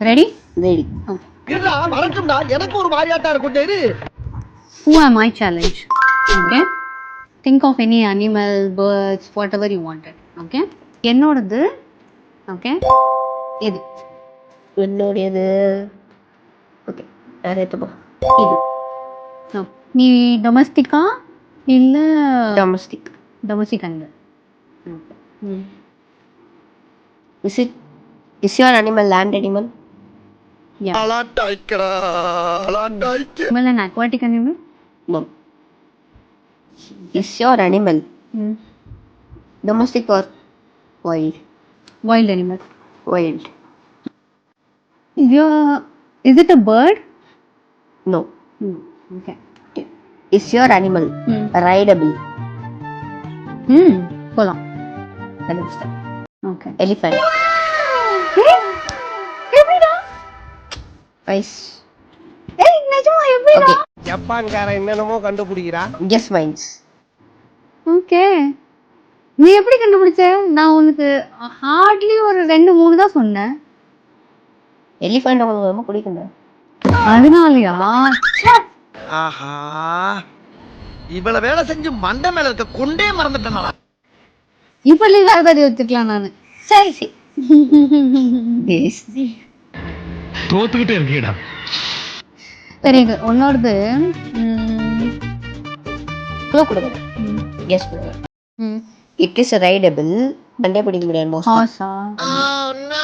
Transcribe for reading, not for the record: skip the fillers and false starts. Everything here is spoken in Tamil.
ரெடி? ரெடி. இல்ல வணக்கம்டா, எனக்கு ஒரு மாதிரியாட்டா இருக்கும் டேரி. Who am I challenge? Okay. Think of any animal, birds, whatever you wanted. Okay. என்னோடது. Okay. இது. என்னோடது. ஓகே. வேற எதுப்பா? இது. No. நீ டொமஸ்டிக்கா இல்ல domestic. Domestic animal. Is your animal land animal? Yeah. அலாட்டாய்க்கடா, அலாட்டாய்க்க. Animal and aquatic animal? No. Is your animal domestic or wild? Wild animal. Wild. Is it a bird? No. Okay. Is your animal rideable? போலாம். Understand. Okay. Elephant. எப்படிடா? Nice. ஏய் நிஜமா எப்படிடா? Okay. ஜப்பான்காரன் என்னென்னமோ கண்டுபிடிக்கிறா. Guess minds. ஓகே. நீ எப்படி கண்டுபிடிச்ச? நான் உனக்கு ஹார்ட்லி ஒரு 2-3 தான் சொன்னேன். எலிஃபண்ட் உங்களுக்கு ரொம்ப பிடிக்குங்க. அதனாலயா? ஆஹா, இவ்வளவு வேலை செஞ்சு மண்டை மேல இருக்க கொண்டே மறந்துட்டேனா. இப்ப நீ வேற ஏதாவது வச்சுக்கலாம் நானு. சரி சரி. தோத்துக்கிட்டே இருக்கீடா. சரி உன்னோடது கொடுங்க. கெஸ் பண்ணுங்க. It is ரைடபிள். மண்டே பிடிக்க முடியாது மோஸ்ட். ஹார்ஸா? Oh no.